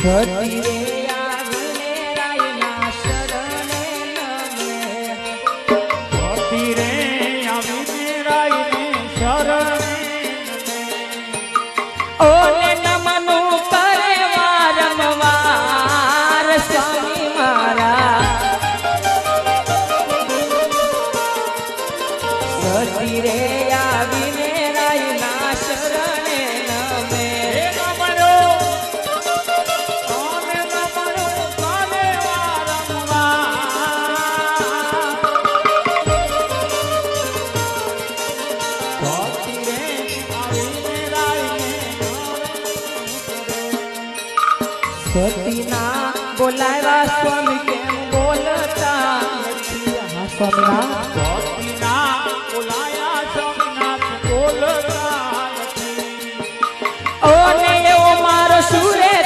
સતી રે આવીને રાયના શરણે નમે સતી રે આવીને રાયને શરણે ઓને નમનું કરે વારંવાર સ્વામી મારા સતી રે આવીને રાયના શરણે નમે સતીના બોલાવ્યા સ્વામી કેમ બોલતા નથી? હા સ્વામી